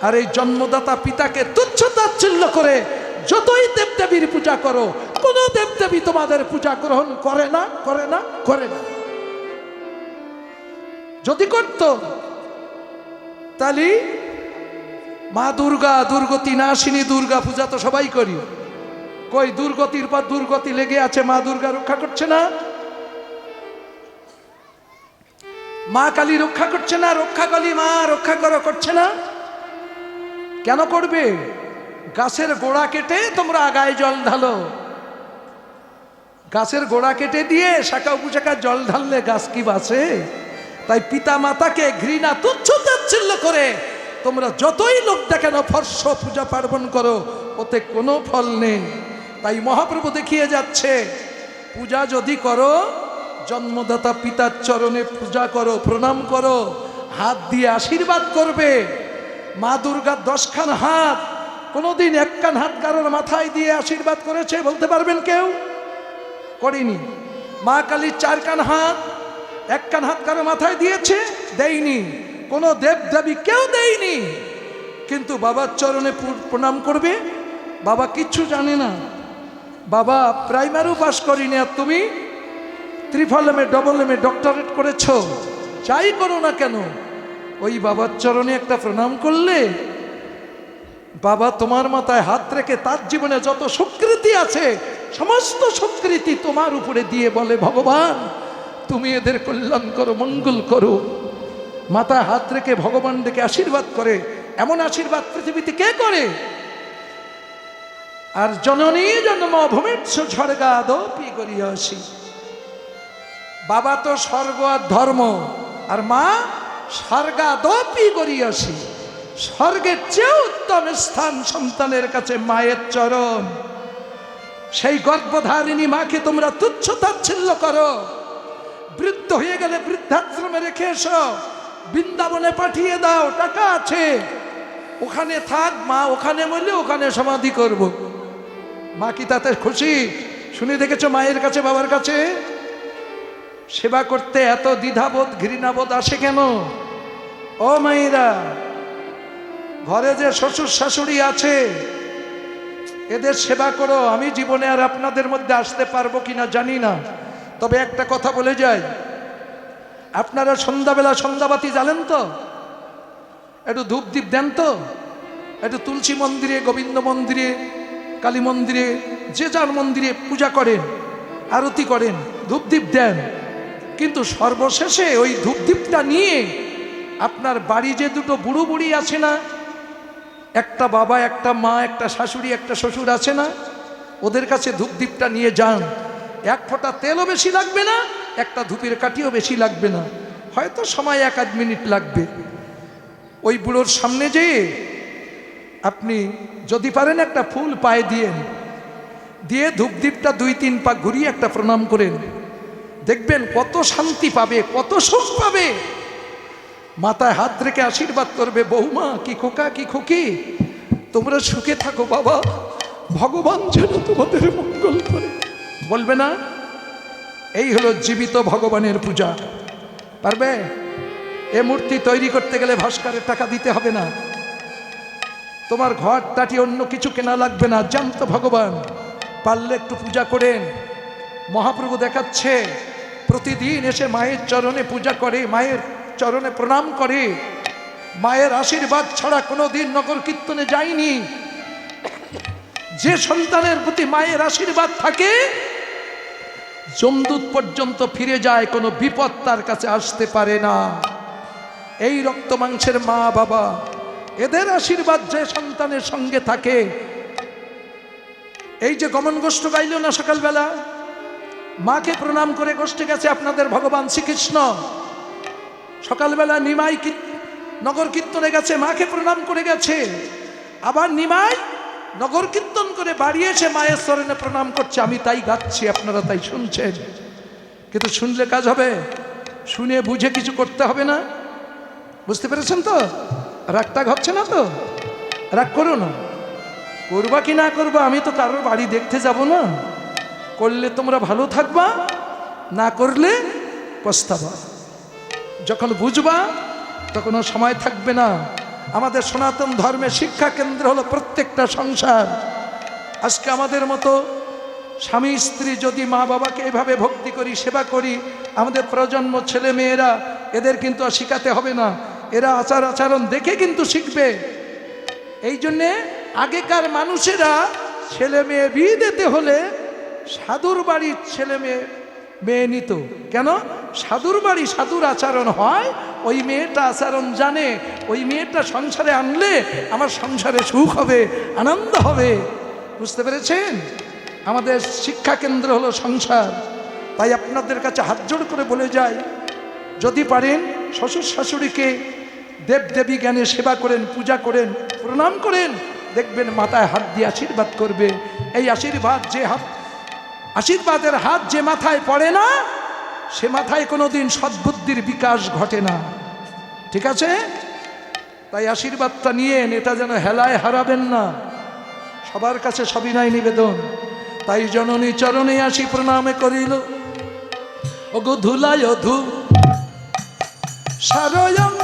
আর এই জন্মদাতা পিতাকে তুচ্ছ তাচ্ছিল্য করে যতই দেবদেবীর পূজা করো, কোন দেবদেবী তোমাদের পূজা গ্রহণ করে না, করে না, করে না। যদি করত তাহলে মা দুর্গা, দুর্গতি নাশিনী দুর্গা পূজা তো সবাই করি। কই দুর্গতির পর দুর্গতি লেগে আছে, মা দুর্গা রক্ষা করছে না? মা কালী রক্ষা করছে না? রক্ষা কালী মা রক্ষা করো, করছে না? কেন করবে? গাছের গোড়া কেটে তোমরা আগায় জল ঢালো। গাছের গোড়া কেটে দিয়ে শাখা উপশাখা জল ঢাললে গাছ কি বাঁচে? তাই পিতা মাতাকে ঘৃণা তুচ্ছ তাচ্ছিল্য করে তোমরা যতই লোক দেখানো ফর্স পূজা পার্বণ করো, ওতে কোনো ফল নেই। তাই মহাপ্রভু দেখিয়ে যাচ্ছে, পূজা যদি করো জন্মদাতা পিতার চরণে পূজা করো, প্রণাম করো, হাত দিয়ে আশীর্বাদ করবে। মা দুর্গার 10খান হাত, কোনোদিন 1 কান হাত কারোর মাথায় দিয়ে আশীর্বাদ করেছে বলতে পারবেন কেউ? করিনি। মা কালীর 4 কান হাত, 1 কান হাত কারো মাথায় দিয়েছে? দেয়নি। কোনো দেব দেবী কেউ দেয়নি। কিন্তু বাবার চরণে প্রণাম করবে। বাবা কিচ্ছু জানে না, বাবা প্রাইমারিও পাস করিনি, আর তুমি triple M A, double M A, doctorate করেছ, যাই করো না কেন, ওই বাবার চরণে একটা প্রণাম করলে বাবা তোমার মাথায় হাত রেখে তার জীবনে যত সুকৃতি আছে সমস্ত সুকৃতি তোমার উপরে দিয়ে বলে, ভগবান তুমি এদের কল্যাণ করো, মঙ্গল করো। মাথায় হাত রেখে ভগবান ডেকে আশীর্বাদ করে। এমন আশীর্বাদ পৃথিবীতে কে করে? আর জননী জন্মভূমিচ্ছ স্বর্গাদপি করিয়াসি। বাবা তো স্বর্গ আর ধর্ম, আর মা স্বর্গাদপি করিয়াসি। স্বর্গের চেয়ে উত্তম স্থান সন্তানের কাছে মায়ের চরণ। সেই গর্ভধারিণী মাকে তোমরা তুচ্ছ তাচ্ছিল্য করো। বৃদ্ধ হয়ে গেলে বৃদ্ধাশ্রমে রেখে এসো, বৃন্দাবনে পাঠিয়ে দাও, টাকা আছে, ওখানে থাক মা, ওখানে মরলে ওখানে সমাধি করব। মা কি তাতে খুশি? শুনে দেখেছো মায়ের কাছে, বাবার কাছে সেবা করতে এত দ্বিধাবোধ, ঘৃণাবোধ আসে কেন? ও মায়েরা, ঘরে যে শ্বশুর শাশুড়ি আছে এদের সেবা করো। আমি জীবনে আর আপনাদের মধ্যে আসতে পারবো কিনা জানি না, তবে একটা কথা বলে যাই, আপনারা সন্ধ্যাবেলা সন্ধ্যাবাতি জ্বালেন তো? একটু ধূপ দীপ দেন তো? একটু তুলসী মন্দিরে, গোবিন্দ মন্দিরে, কালী মন্দিরে, যে যার মন্দিরে পূজা করেন, আরতি করেন, ধূপ দীপ দেন। কিন্তু সর্বশেষে ওই ধূপ দীপটা নিয়ে আপনার বাড়ি যে দুটো বুড়ো বুড়ি আছে না, একটা বাবা, একটা মা, একটা শাশুড়ি, একটা শ্বশুর আছে না, ওদের কাছে ধূপ দীপটা নিয়ে যান। 1 ফোঁটা তেলও বেশি লাগবে না, একটা ধূপের কাঠিও বেশি লাগবে না, হয়তো সময় 1-8 মিনিট লাগবে। ওই বুড়োর সামনে যেয়ে আপনি যদি পারেন একটা ফুল পায়ে দিয়ে ধূপ দীপটা 2-3 পা ঘুরিয়ে একটা প্রণাম করেন। দেখবেন কত শান্তি পাবে, কত সুখ পাবে। মাথায় হাত রেখে আশীর্বাদ করবে, বৌমা কি খোকা, কি খুকি, তোমরা সুখে থাকো বাবা, ভগবান যেন তোমাদের মঙ্গল করে। বলবে না? এই হলো জীবিত ভগবানের পূজা। পারবে? এ মূর্তি তৈরি করতে গেলে ভাস্করের টাকা দিতে হবে না, তোমার ঘর টাটি অন্য কিছু কেনা লাগবে না, জানতো ভগবান। পারলে একটু পূজা করেন। মহাপ্রভু দেখাচ্ছে প্রতিদিন এসে মায়ের চরণে পূজা করে, মায়ের চরণে প্রণাম করে। মায়ের আশীর্বাদ ছাড়া কোনোদিন নগর কীর্তনে যায়নি। যে সন্তানের প্রতি মায়ের আশীর্বাদ থাকে যমদূত পর্যন্ত ফিরে যায়, কোনো বিপদ তার কাছে আসতে পারে না। এই রক্ত মাংসের মা বাবা, এদের আশীর্বাদ যে সন্তানের সঙ্গে থাকে। এই যে গমন গোষ্ঠ গাইল না সকালবেলা, মাকে প্রণাম করে গোষ্ঠে গেছে আপনাদের ভগবান শ্রীকৃষ্ণ। সকালবেলা নিমাই নগর কীর্তনে গেছে, মাকে প্রণাম করে গেছে। আবার নিমাই নগর কীর্তন করে বাড়ি এসে মায়ের চরণে প্রণাম করছে। আমি তাই গাচ্ছি, আপনারা তাই শুনছেন। কিন্তু শুনলে কাজ হবে? শুনে বুঝে কিছু করতে হবে না। বুঝতে পেরেছেন তো? রাগটা হচ্ছে না তো? রাগ করো না। করবা কি না করবা আমি তো কারোর বাড়ি দেখতে যাব না। করলে তোমরা ভালো থাকবা, না করলে পস্তাবা। যখন বুঝবা তখন সময় থাকবে না। আমাদের সনাতন ধর্মের শিক্ষা কেন্দ্র হলো প্রত্যেকটা সংসার। আজকে আমাদের মতো স্বামী স্ত্রী যদি মা বাবাকে এভাবে ভক্তি করি, সেবা করি, আমাদের প্রজন্ম ছেলে মেয়েরা এদের কিন্তু আর শিখাতে হবে না, এরা আচার আচরণ দেখে কিন্তু শিখবে। এই জন্যে আগেকার মানুষেরা ছেলে মেয়ে বিয়ে দিতে হলে সাধুর বাড়ির ছেলে মেয়ে নিত। কেন? সাধুর বাড়ি সাধুর আচরণ হয়, ওই মেয়েটা আচরণ জানে, ওই মেয়েটা সংসারে আনলে আমার সংসারে সুখ হবে, আনন্দ হবে। বুঝতে পেরেছেন? আমাদের শিক্ষা কেন্দ্র হলো সংসার। তাই আপনাদের কাছে হাত জোড় করে বলে যাই, যদি পারেন শ্বশুর শাশুড়িকে দেবদেবী জ্ঞানে সেবা করেন, পূজা করেন, প্রণাম করেন, দেখবেন মাথায় হাত দিয়ে আশীর্বাদ করবে। এই আশীর্বাদের হাত যে মাথায় পড়ে না, সে মাথায় কোনোদিন সদ্বুদ্ধির বিকাশ ঘটে না। ঠিক আছে? তাই আশীর্বাদটা নিয়েন, এটা যেন হেলায় হারাবেন না। সবার কাছে সবিনয় নিবেদন। তাই জননী চরণে আসি প্রণামে করিল, ওগো ধুলায় ধু সারয়ঙ্গ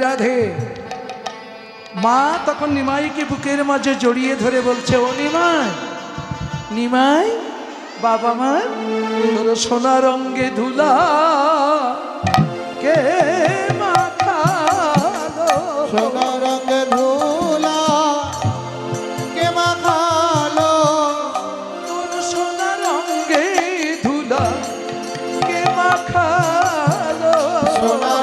রাধে। মা তখন নিমাইকে বুকের মাঝে জড়িয়ে ধরে বলছে, ও নিমাই, নিমাই বাবা মা, তোর সোনা রঙে ধুলা কে মাখালো, সোনা রঙে ধুলা কে মাখালো, তোর সোনা রঙে ধুলা কে মাখালো, সোনা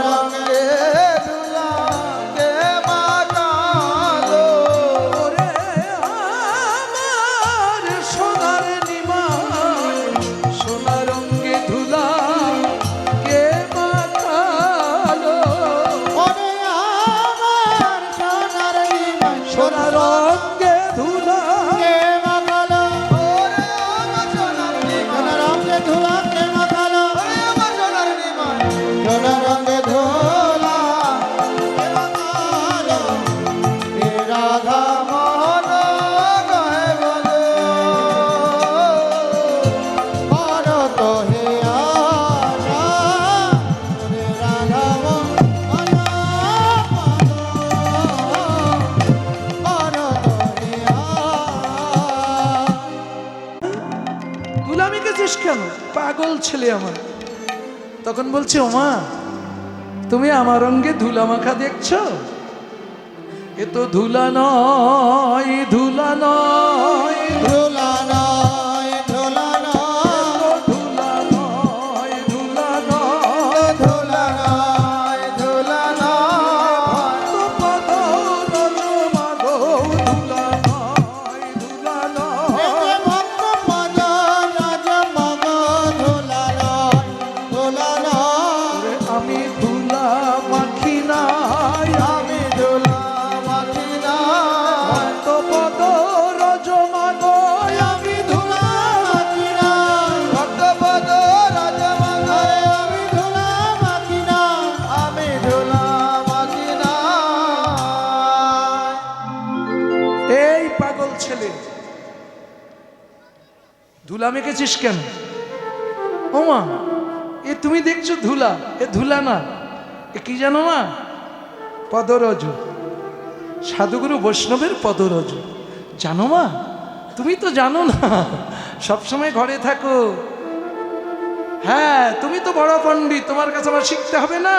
কেন? পাগল ছেলে আমার। তখন বলছে, ওমা তুমি আমার রঙে ধুলা মাখা দেখছো? এ তো ধুলা নয়, ধুলা নয়, ধুলা নয়, ধুলা নয়, ধুলা নয়, ধুলা নয়, ধুলা নয়, ধুলা নয়, পদ রজ মাগো ধুলা নয়, ধুলা নয়, ভক্ত পদ রাজ মগ ধুলা নয়, ধুলা নয়, আমি ধুলা মাখি নাই, আমি ধুলা মাখি নাই, ভক্ত পদ রজ মাগো আমি ধুলা মাখি নাই, ভক্ত পদ রাজ মগ আমি ধুলা মাখি নাই, আমি ধুলা মাখি নাই। এই পাগল ছেলে, ধুলা মেখেছিস কেন? ওমা এ তুমি দেখছো ধুলা, এ ধুলা না, এ কি জানো মা? পদরজ। সাধুগুরু বৈষ্ণবের পদরজ। জানো মা, তুমি তো জানো না, সবসময় ঘরে থাকো। হ্যাঁ, তুমি তো বড় পণ্ডিত, তোমার কাছে আমার শিখতে হবে না?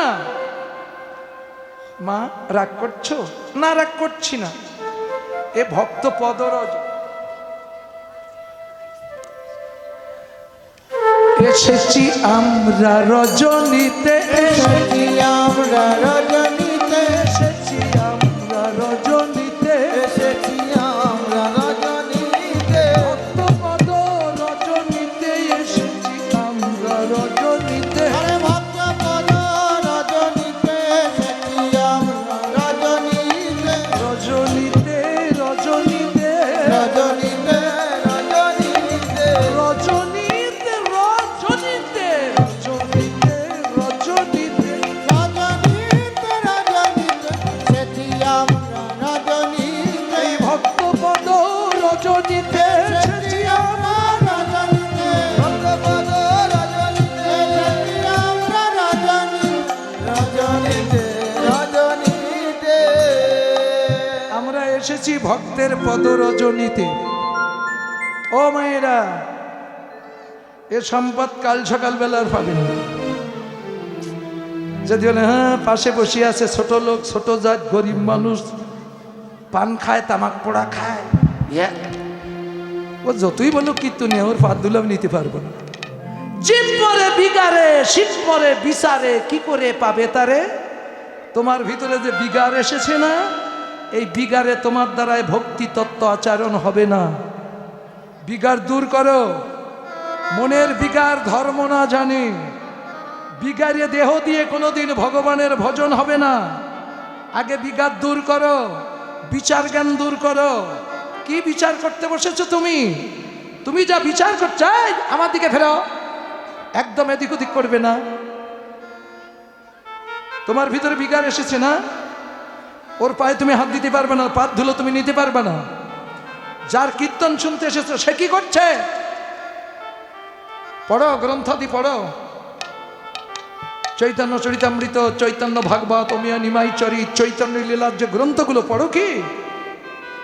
মা রাগ করছো? না, রাগ করছি না। এ ভক্ত পদরজ। এসেছি আমরা রজনীতে, এসেছি আমরা রজনীতে, এসেছি আমরা রজনীতে, এসেছি আমরা রজনীতে, ভক্ত পদ রজনীতে, এসেছি আমরা রজনীতে। আরে ভক্ত পদ রজনীতে, এসেছি আমরা রজনীতে, রজনীতে রজনীতে রজনীতে, রজনীতে, রজনীতে রজনীতে রজনীতে রজনীতে। রজনীতে, রজনীতে, এসেছি আমরা রজনীতে, এই ভক্ত পদ রজনীতে, এসেছি আমরা রজনীতে, ভক্ত পদ রজনীতে, এসেছি আমরা রজনীতে, রজনীতে। আমরা এসেছি ভক্তের পদ রজনীতে। ও মায়েরা, এ সম্পদ কাল সকালবেলার পাবেন না। যদি বলে হ্যাঁ পাশে বসে আছে ছোট লোক, ছোট জাত, গরিব মানুষ, পান খায়, তামাক পোড়া খায়, ও যতই বলো কীর্তনে, ওর পাত দুলাম নিতে পারবো না। জিত পরে বিগারে, শীত পরে বিচারে, কি করে পাবে তারে? তোমার ভিতরে যে বিগার এসেছে না, এই বিগারে তোমার দ্বারায় ভক্তি তত্ত্ব আচরণ হবে না। বিগার দূর করো। মনের বিগার ধর্ম না জানি, বিগারে দেহ দিয়ে কোনোদিন ভগবানের ভজন হবে না। আগে বিগার দূর করো, বিচার জ্ঞান দূর করো। কি বিচার করতে বসেছো তুমি? তুমি যা বিচার করছো, এই, আমার দিকে ফেরো, একদম এদিক ওদিক করবে না। তোমার ভিতরে বিগার এসেছে না, ওর পায়ে তুমি হাত দিতে পারবে না, পাত ধুলো তুমি নিতে পারবে না। যার কীর্তন শুনতে এসেছো সে কি করছে? পড়ো, গ্রন্থাদি পড়ো। চৈতন্য চরিতামৃত, চৈতন্য ভাগবত, অমিয় নিমাই চরিত, চৈতন্য লীলার যে গ্রন্থগুলো পড়ো, কি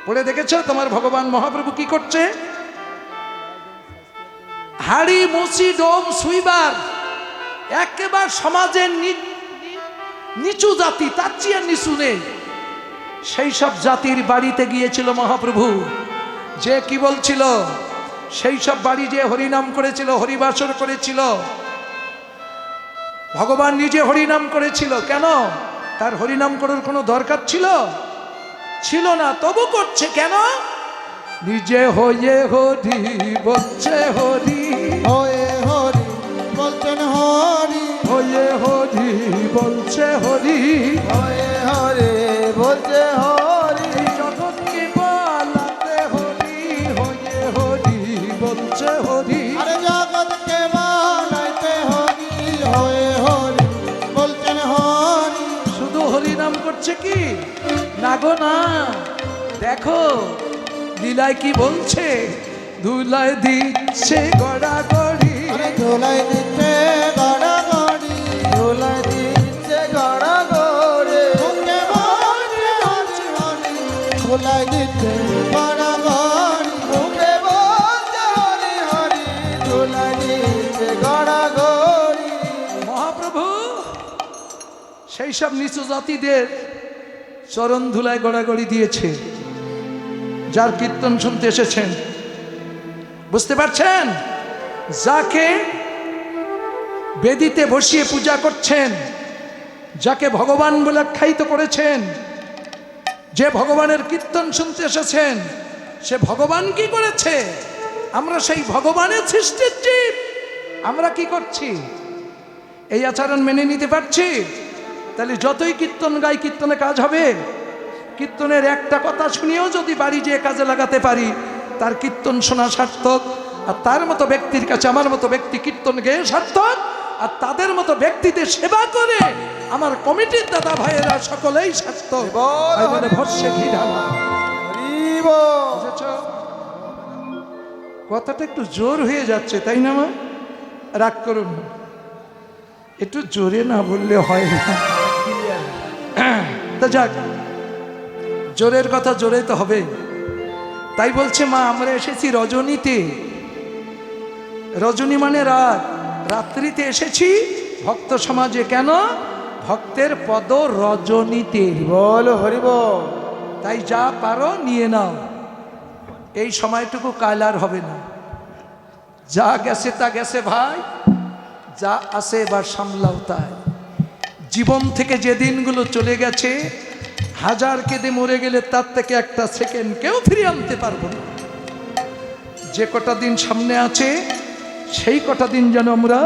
পড়ে দেখেছো তোমার ভগবান মহাপ্রভু কি করছে? হাড়ি মুসি ডোম সুইবার, একেবারে সমাজের নিচু জাতি, তার চেয়ে নিচু নেই, সেই সব জাতির বাড়িতে গিয়েছিল মহাপ্রভু। যে কি বলছিল, সেই সব বাড়ি যে হরিনাম করেছিল, হরিবাসর করেছিল। ভগবান নিজে হরিনাম করেছিল। কেন? তার হরিনাম করার কোনো দরকার ছিল? ছিল না, তবু করছে কেন? নিজে হয়ে হরি বলছে, হরি হয়ে হরি বলছেন, হরি হয়ে হরি বলছে, হরি হয়ে হরে বলছে, হরি এই জগৎকে বলাতে হরি হয়ে হরি বলছে, হরি আরে জগৎকে বানাইতে হরি হয়ে হরি বলছেন, হরি শুধু হরি নাম করছে কি না গো? না, দেখো লীলায় কি বলছে, ধুলায় দিচ্ছে গড়াগড়ি, আরে ধোলাই দিচ্ছে গড়াগড়ি, ধোলাই দিচ্ছে গড়াগড়ি, মুখে বলছে হরি হরি, ধোলাই দিচ্ছে গড়াগড়ি, মুখে বলছে হরি হরি, ধোলাই দিচ্ছে গড়াগড়ি। মহাপ্রভু সেই সব নিচু জাতিদের চরণ ধুলায় গড়াগড়ি দিয়েছে। যার কীর্তন শুনতে এসেছেন, বুঝতে পারছেন? যাকে বেদিতে বসিয়ে পূজা করছেন, যাকে ভগবান বলে আখ্যায়িত করেছেন, যে ভগবানের কীর্তন শুনতে এসেছেন, সে ভগবান কি করেছে? আমরা সেই ভগবানের সৃষ্টির জীব। আমরা কি করছি? এই আচরণ মেনে নিতে পারছি? তাহলে যতই কীর্তন গাই, কীর্তনে কাজ হবে? কীর্তনের একটা কথা শুনিয়েও যদি বাড়ি যেয়ে কাজে লাগাতে পারি, তার কীর্তন শোনা সার্থক। আর তার মতো ব্যক্তির কাছে আমার মতো ব্যক্তি কীর্তন গেয়ে সার্থক। আর তাদের মতো ব্যক্তিদের সেবা করে আমার কমিটির দাদা ভাইয়েরা সকলেই সার্থক। তাই বলে ভস্যে ঘি ঢালা। বুঝেছ? কথাটা একটু জোর হয়ে যাচ্ছে, তাই না মা? রাগ করুন না, একটু জোরে না বললে হয় না। তা যাক, জোরের কথা জোরে তো হবে। তাই বলছে মা আমরা এসেছি রজনীতে। রজনী মানে রাত, রাত্রিতে এসেছি ভক্ত সমাজে। কেন? ভক্তের পদ রজনীতে। বল হরি বল। তাই যা পারো নিয়ে নাও, এই সময়টুকু কাল আর হবে না। যা গেছে তা গেছে ভাই, যা আসে এবার সামলাও তাই। জীবন থেকে যে দিনগুলো চলে গেছে, হাজার কেঁদে মরে গেলে তার থেকে একটা সেকেন্ড কেউ ফিরিয়ে আনতে পারবো না। যে কটা দিন সামনে আছে সেই কটা দিন যেন আমরা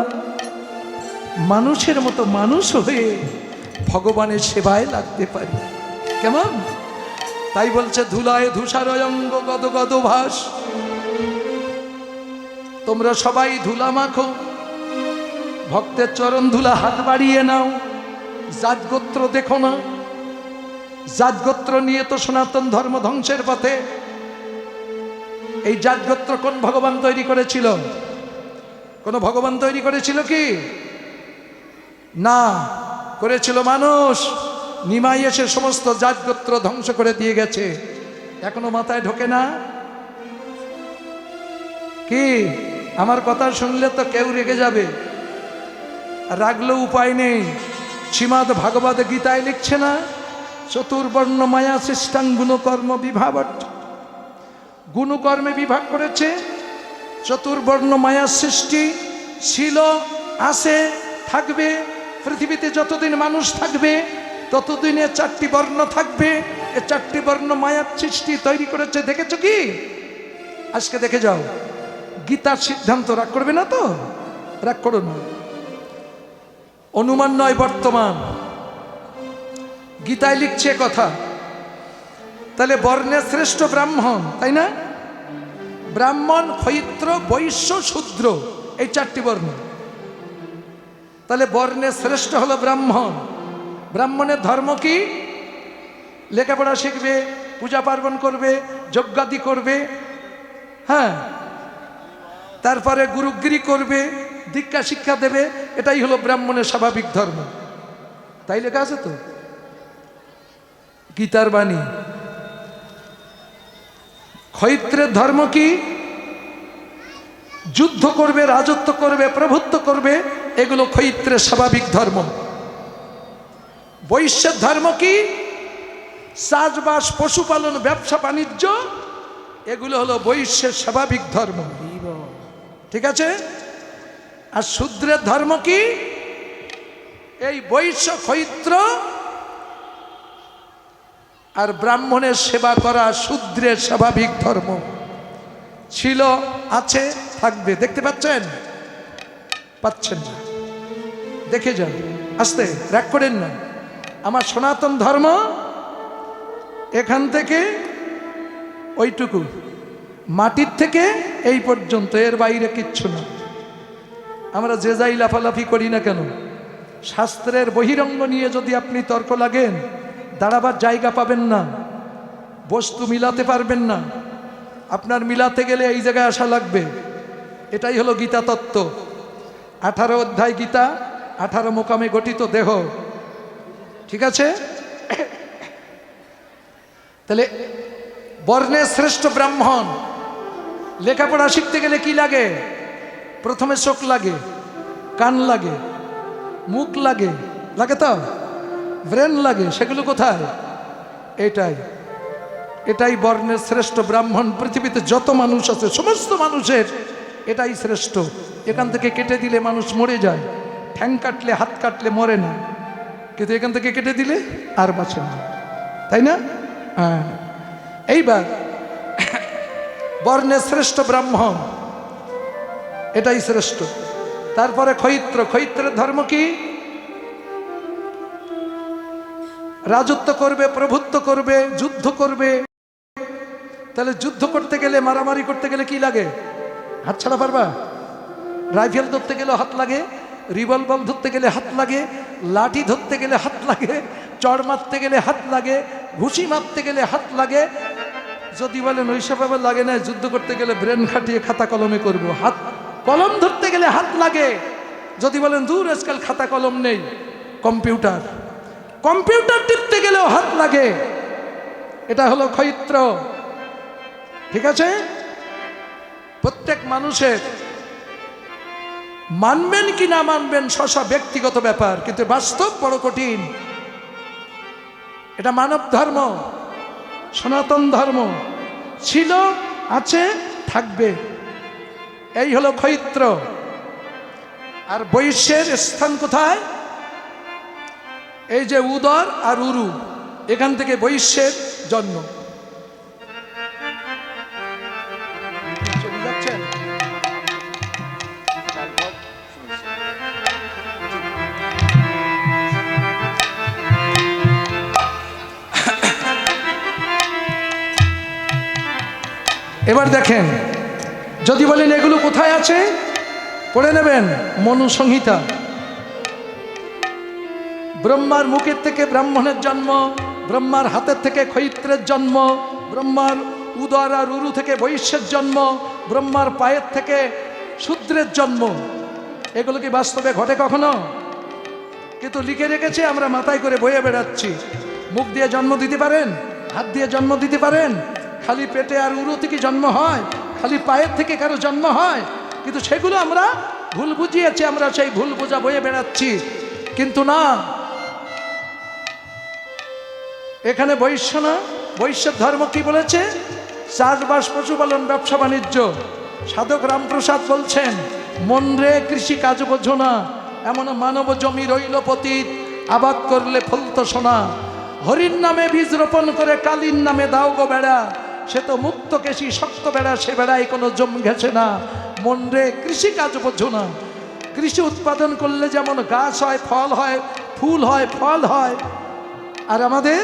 মানুষের মতো মানুষ হয়ে ভগবানের সেবায় লাগতে পারি। কেমন? তাই বলছে ধুলায় ধূসার অঙ্গ গদ গদ ভাস। তোমরা সবাই ধুলা মাখো, ভক্তের চরণ ধুলা হাত বাড়িয়ে নাও। জাত গোত্র দেখো না, জাত গোত্র নিয়ে তো সনাতন ধর্ম ধ্বংসের পথে। এই জাত গোত্র কোন ভগবান তৈরি করেছিল? কোন ভগবান তৈরি করেছিল কি? না, করেছিল মানুষ। নিমাই এসে সমস্ত জাত গোত্র ধ্বংস করে দিয়ে গেছে। এখনো মাথায় ঢোকে না কি? আমার কথা শুনলে তো কেউ রেগে যাবে, রাগলেও উপায় নেই। শ্রীমদ্ ভাগবত গীতায় লিখছে না, চতুর্বর্ণ মায়া সৃষ্টাং গুণকর্ম বিভাবট। গুণকর্মে বিভাগ করেছে। চতুর্বর্ণ মায়া সৃষ্টি ছিল, আছে, থাকবে। পৃথিবীতে যতদিন মানুষ থাকবে ততদিনে চারটি বর্ণ থাকবে। এ চারটি বর্ণ মায়ার সৃষ্টি তৈরি করেছে। দেখেছো কি? আজকে দেখে যাও। গীতার সিদ্ধান্ত, রাগ করবে না তো? রাগ করো না, অনুমান নয় বর্তমান। গীতায় লিখছে কথা। তাহলে বর্ণে শ্রেষ্ঠ ব্রাহ্মণ, তাই না? ব্রাহ্মণ, ক্ষৈত্র, বৈশ্য, শূদ্র, এই চারটি বর্ণ। তাহলে বর্ণে শ্রেষ্ঠ হলো ব্রাহ্মণ। ব্রাহ্মণের ধর্ম কি? লেখাপড়া শিখবে, পূজা পার্বণ করবে, যজ্ঞাদি করবে, হ্যাঁ, তারপরে গুরুগিরি করবে, দীক্ষা শিক্ষা দেবে। এটাই হলো ব্রাহ্মণের স্বাভাবিক ধর্ম। তাই লেখা আছে তো গীতার বাণী। ক্ষৈত্রের ধর্ম কি? যুদ্ধ করবে, রাজত্ব করবে, প্রভুত্ব করবে, এগুলো ক্ষৈত্রের স্বাভাবিক ধর্ম। বৈশ্যের ধর্ম কি? চাষবাস, পশুপালন, ব্যবসা বাণিজ্য, এগুলো হলো বৈশ্যের স্বাভাবিক ধর্ম। ঠিক আছে? আর শূদ্রের ধর্ম কি? এই বৈশ্য, ক্ষৈত্র আর ব্রাহ্মণের সেবা করা শূদ্রের স্বাভাবিক ধর্ম। ছিল, আছে, থাকবে। দেখতে পাচ্ছেন? পাচ্ছেন না? দেখে যান, আস্তে, রাগ করেন না। আমার সনাতন ধর্ম এখান থেকে ওইটুকু, মাটির থেকে এই পর্যন্ত, এর বাইরে কিচ্ছু না। আমরা যে যাই লাফালাফি করি না কেন, শাস্ত্রের বহিরঙ্গ নিয়ে যদি আপনি তর্ক লাগেন, দাঁড়াবার জায়গা পাবেন না, বস্তু মিলাতে পারবেন না। আপনার মিলাতে গেলে এই জায়গায় আসা লাগবে। এটাই হলো গীতা তত্ত্ব। 18 অধ্যায় গীতা, 18 মোকামে গঠিত দেহ। ঠিক আছে? তাহলে বর্ণে শ্রেষ্ঠ ব্রাহ্মণ। লেখাপড়া শিখতে গেলে কি লাগে? প্রথমে চোখ লাগে, কান লাগে, মুখ লাগে, লাগে তো ব্রেন লাগে। সেগুলো কোথায়? এটাই বর্ণের শ্রেষ্ঠ ব্রাহ্মণ। পৃথিবীতে যত মানুষ আছে সমস্ত মানুষের এটাই শ্রেষ্ঠ। এখান থেকে কেটে দিলে মানুষ মরে যায়, ঠ্যাং কাটলে, হাত কাটলে মরে না, কিন্তু এখান থেকে কেটে দিলে আর বাঁচে না, তাই না? হ্যাঁ। এইবার বর্ণের শ্রেষ্ঠ ব্রাহ্মণ, এটাই শ্রেষ্ঠ। তারপরে ক্ষৈত্র। ক্ষৈত্রের ধর্ম কি? রাজত্ব করবে, প্রভুত্ব করবে, যুদ্ধ করবে। তাহলে যুদ্ধ করতে গেলে, মারামারি করতে গেলে কি লাগে? হাত ছাড়া পারবা? রাইফেল ধরতে গেলে হাত লাগে, রিভলভার ধরতে গেলে হাত লাগে, লাঠি ধরতে গেলে হাত লাগে, চড় মারতে গেলে হাত লাগে, ঘুষি মারতে গেলে হাত লাগে। যদি বলেন ওইসবভাবে লাগে না, যুদ্ধ করতে গেলে ব্রেন খাটিয়ে খাতা কলমে করবো, হাত কলম ধরতে গেলে হাত লাগে। যদি বলেন দূর আজকাল খাতা কলম নেই, কম্পিউটার টিপতে গেলেও হাত লাগে। এটা হলো ক্ষৈত্র। ঠিক আছে, প্রত্যেক মানুষের মানবেন কি না মানবেন স্ব ব্যক্তিগত ব্যাপার, কিন্তু বাস্তব বড় কঠিন। এটা মানব ধর্ম, সনাতন ধর্ম, ছিল, আছে, থাকবে। এই হলো ক্ষৈত্র। আর বৈশ্যের স্থান কোথায়? এই যে উদর আর উরু, এখান থেকে বৈশ্যের জন্ম। চলে যাচ্ছেন? এবার দেখেন, যদি বলেন এগুলো কোথায় আছে, পড়ে নেবেন মনু সংহিতা। ব্রহ্মার মুখের থেকে ব্রাহ্মণের জন্ম, ব্রহ্মার হাতের থেকে ক্ষৈত্রের জন্ম, ব্রহ্মার উদর আর উরু থেকে বৈশ্যের জন্ম, ব্রহ্মার পায়ের থেকে শূদ্রের জন্ম। এগুলো কি বাস্তবে ঘটে কখনো? কিন্তু লিখে রেখেছে, আমরা মাথায় করে বয়ে বেড়াচ্ছি। মুখ দিয়ে জন্ম দিতে পারেন? হাত দিয়ে জন্ম দিতে পারেন? খালি পেটে আর উরু থেকে জন্ম হয়? খালি পায়ের থেকে কারো জন্ম হয়? কিন্তু সেগুলো আমরা ভুল বুঝিয়েছি, আমরা সেই ভুল বোঝা বয়ে বেড়াচ্ছি। কিন্তু না, এখানে বৈশ্য না, বৈশ্যের ধর্ম কি বলেছে? চাষবাস, পশুপালন, ব্যবসা বাণিজ্য। সাধক রামপ্রসাদ বলছেন, মন রে কৃষি কাজ বোঝো না, এমন মানব জমি রইল পতিত, আবাদ করলে ফলতো সোনা। হরির নামে বীজ রোপণ করে কালীর নামে দাও গো বেড়া, সে তো মুক্ত কেশি শক্ত বেড়া, সে বেড়ায় কোনো জম ঘেছে না। মন রে কৃষি কাজ বোঝো না। কৃষি উৎপাদন করলে যেমন গাছ হয়, ফল হয়, ফুল হয়, ফল হয়, আর আমাদের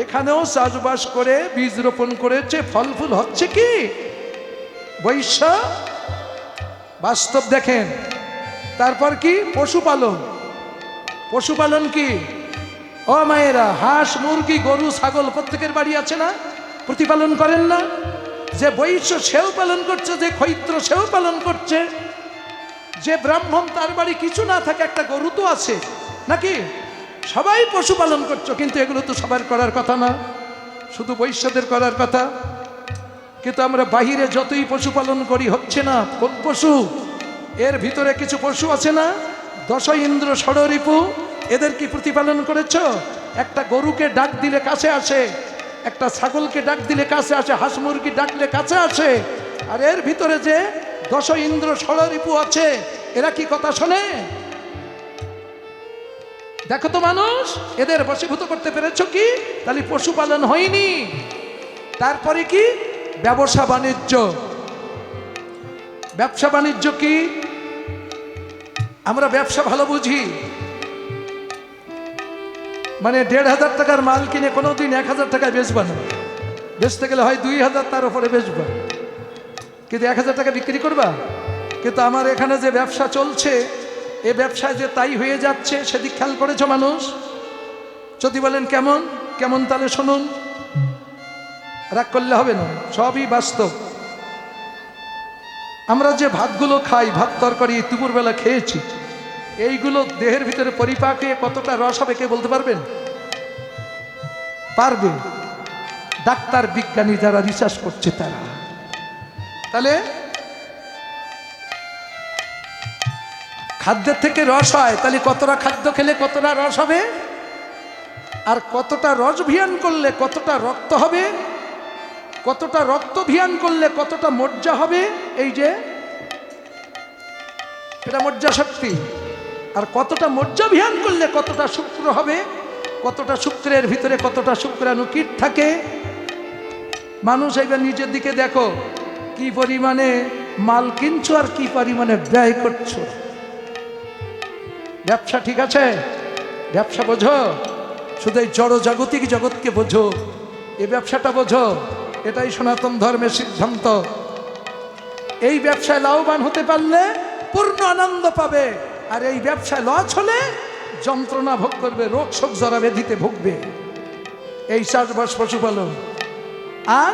এখানেও চাষবাস করে বীজ রোপণ করেছে, ফল ফুল হচ্ছে কি? বৈশ্য বাস্তব দেখেন। তারপর কি? পশুপালন। পশুপালন কি? ও মায়েরা, হাঁস, মুরগি, গরু, ছাগল প্রত্যেকের বাড়ি আছে না? প্রতিপালন করেন না? যে বৈশ্য সেও পালন করছে, যে ক্ষৈত্র সেও পালন করছে, যে ব্রাহ্মণ তার বাড়ি কিছু না থাকে, একটা গরু তো আছে নাকি? সবাই পশুপালন করছো, কিন্তু এগুলো তো সবার করার কথা না, শুধু বৈশ্যদের করার কথা। কিন্তু আমরা বাহিরে যতই পশুপালন করি, হচ্ছে না। কোন পশু? এর ভিতরে কিছু পশু আছে না, দশ ইন্দ্র ষড়রিপু, এদের কি প্রতিপালন করেছ? একটা গরুকে ডাক দিলে কাছে আসে, একটা ছাগলকে ডাক দিলে কাছে আসে, হাঁস মুরগি ডাকলে কাছে আসে। আর এর ভিতরে যে দশ ইন্দ্র ষড়রিপু আছে, এরা কি কথা শোনে? দেখো তো মানুষ, এদের বশীভূত করতে পেরেছ কি? তাহলে পশুপালন হয়নি। তারপরে কি? ব্যবসা বাণিজ্য। ব্যবসা বাণিজ্য কি? আমরা ব্যবসা ভালো বুঝি, মানে ১,৫০০ টাকার মাল কিনে কোনোদিন ১,০০০ টাকায় বেচবা না। বেচতে গেলে হয় ২,০০০, তার উপরে বেচবা, কিন্তু ১,০০০ টাকা বিক্রি করবা। কিন্তু আমার এখানে যে ব্যবসা চলছে, এ ব্যবসায় যে তাই হয়ে যাচ্ছে, সেদিক খেয়াল করেছো মানুষ? যদি বলেন কেমন কেমন, তাহলে শুনুন, রাগ করলে হবে না, সবই বাস্তব। আমরা যে ভাতগুলো খাই, ভাত তরকারি দুপুরবেলা খেয়েছি, এইগুলো দেহের ভিতরে পরিপাক হয়ে কতটা রস হবে কে বলতে পারবেন? পারবে ডাক্তার, বিজ্ঞানী যারা রিসার্চ করছে তারা। তাহলে খাদ্যের থেকে রস হয়, তাহলে কতটা খাদ্য খেলে কতটা রস হবে, আর কতটা রস ভিয়ান করলে কতটা রক্ত হবে, কতটা রক্ত ভিয়ান করলে কতটা মজ্জা হবে। এই যে এটা মজ্জা শক্তি। আর কতটা মজ্জা ভিয়ান করলে কতটা শুক্র হবে, কতটা শুক্রের ভিতরে কতটা শুক্রাণু কীট থাকে। মানুষ এবার নিজের দিকে দেখো, কি পরিমাণে মাল কিনছো আর কি পরিমাণে ব্যয় করছো। ব্যবসা ঠিক আছে, ব্যবসা বোঝো, শুধু এই জড় জাগতিক জগৎকে বোঝো, এই ব্যবসাটা বোঝো। এটাই সনাতন ধর্মের সিদ্ধান্ত। এই ব্যবসায় লাভবান হতে পারলে পূর্ণ আনন্দ পাবে, আর এই ব্যবসায় লস হলে যন্ত্রণা ভোগ করবে, রোগ শোক জরা ব্যাধিতে ভুগবে। এই চাষবাস, পশুপালন। আর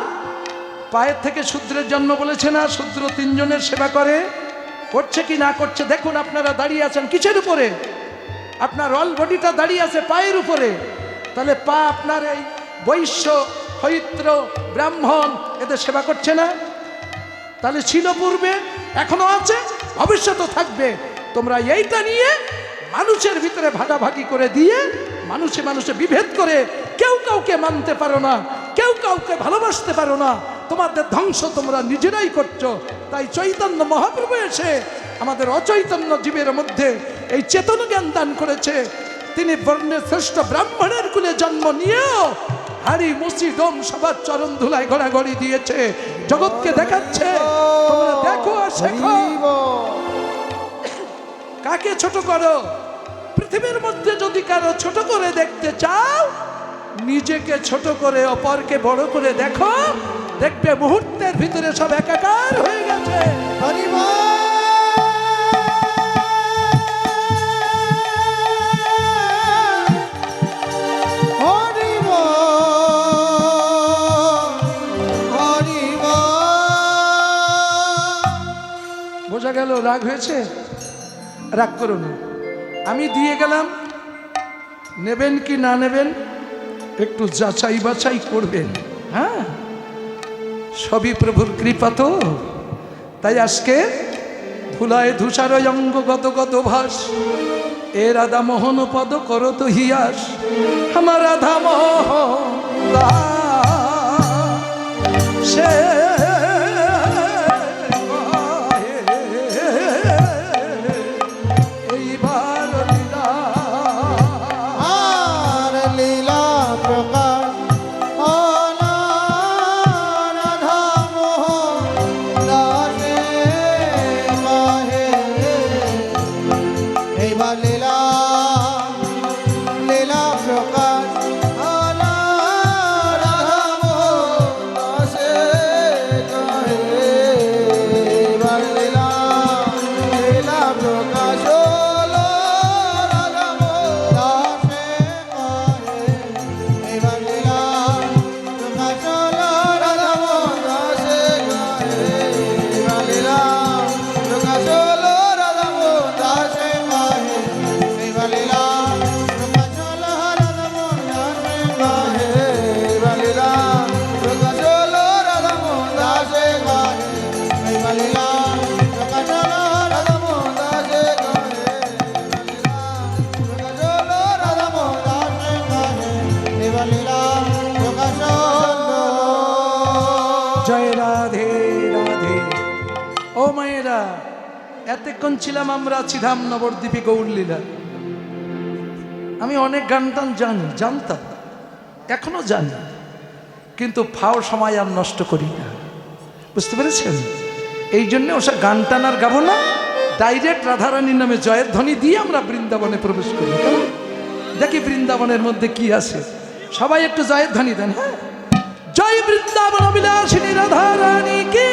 পায়ের থেকে শূদ্রের জন্ম বলেছে না, শূদ্র ৩ জনের সেবা করে, করছে কি না করছে দেখুন। আপনারা দাঁড়িয়ে আছেন কিসের উপরে? আপনার অল বডিটা দাঁড়িয়ে আছে পায়ের উপরে। তাহলে পা আপনার এই বৈশ্য হৈত্র, ব্রাহ্মণ এদের সেবা করছে না? তাহলে ছিল পূর্বে, এখনো আছে, ভবিষ্যতেও থাকবে। তোমরা এইটা নিয়ে মানুষের ভিতরে ভাগাভাগি করে দিয়ে মানুষে মানুষে বিভেদ করে কেউ কাউকে মানতে পারো না, কেউ কাউকে ভালোবাসতে পারো না। তোমাদের ধ্বংস তোমরা নিজেরাই করছো। তাই চৈতন্য মহাপ্রভু এসে আমাদের অচৈতন্য জীবের মধ্যে এই চেতন জ্ঞান দান করেছে। তিনি বর্ণের শ্রেষ্ঠ ব্রাহ্মণের কুলে জন্ম নিয়েও হাড়ি মুসি ডোম সবার চরণ ধুলায় ঘোরাঘড়ি দিয়েছে, জগৎকে দেখাচ্ছে তোমরা দেখো আর শেখো। কাকে ছোট করো? পৃথিবীর মধ্যে যদি কারো ছোট করে দেখতে চাও, নিজেকে ছোট করে অপরকে বড় করে দেখো, দেখবে মুহূর্তের ভিতরে সব একাকার হয়ে গেছে। বোঝা গেল? রাগ হয়েছে? রাগ করো না। আমি দিয়ে গেলাম, নেবেন কি না নেবেন একটু যাচাই বাছাই করবেন। হ্যাঁ, সবই প্রভুর কৃপা তো। তাই আজকে ধুলায় ধূসার অঙ্গ গত গত ভাস, এ রাধা মোহন পদ করো তো হিয়াস, আমার রাধা মোহন সে জয় রাধে রাধে। ও মায়েরা, এতক্ষণ ছিলাম আমরা ছিলাম নবদ্বীপে গৌরলীলা। আমি অনেক গান টান জানতাম, এখনো জানি, কিন্তু ফাও সময় আর নষ্ট করি না। বুঝতে পেরেছেন? এই জন্য ওসব গান টান আর গাবো না, ডাইরেক্ট রাধারানীর নামে জয়ের ধ্বনি দিয়ে আমরা বৃন্দাবনে প্রবেশ করি। কেন? দেখি বৃন্দাবনের মধ্যে কি আছে। সবাই একটু জয়ের ধ্বনি দেন। হ্যাঁ, জয় বৃন্দাবন বিলাসিনী রাধা রানী কি,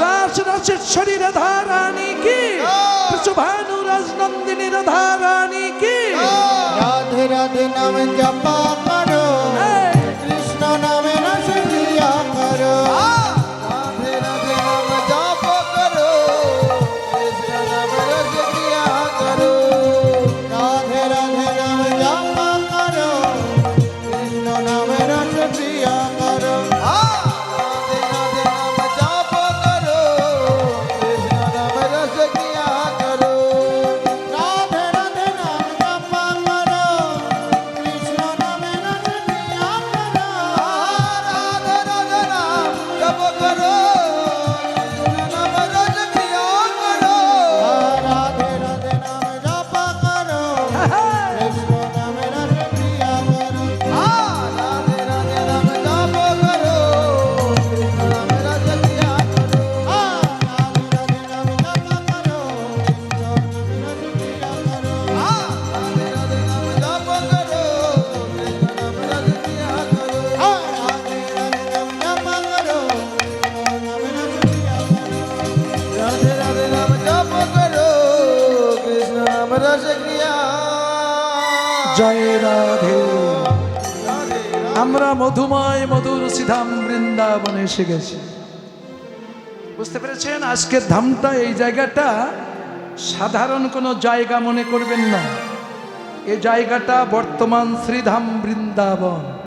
রাস রাসেশ্বরী রাধা রানী কি, ভানু রাজনন্দিনী রাধা রানী কি। রাধে রাধে নাম জপা করো, কৃষ্ণ নামে রস দিয়া করো। রাধে রাধে নাম জপ করো, কৃষ্ণ নামে রস দিয়া করো। রাধে রাধে নাম জপ করো, কৃষ্ণ নামে রস দিয়া করো। রাধে রাধে নাম জপ করো, কৃষ্ণ নামে রস দিয়া করো। রাধে রাধে নাম জপ করো, কৃষ্ণ নামে রস দিয়া করো। রাধে রাধে নাম জপ করো, কৃষ্ণ নামে রস দিয়া করো। রাধে রাধে নাম জপ করো, কৃষ্ণ নামে রস দিয়া করো। রাধে রাধে নাম জপ করো, কৃষ্ণ নামে রস দিয়া করো। রাধে রাধে নাম জপ করো, কৃষ্ণ নামে রস দিয়া করো। রাধে রাধে নাম জপ করো, কৃষ্ণ নামে রস দিয়া করো। রাধে রাধে নাম জপ করো, কৃষ্ণ নামে রস দিয়া করো। রাধে রাধে নাম জপ করো, কৃষ্ণ নামে রস দিয়া। জয় রাধে। আমরা মধুময় মধুর সিধাম বৃন্দাবনে এসে গেছি। বুঝতে পেরেছেন? আজকের ধামটা, এই জায়গাটা সাধারণ কোনো জায়গা মনে করবেন না। এই জায়গাটা বর্তমান শ্রীধাম বৃন্দাবন।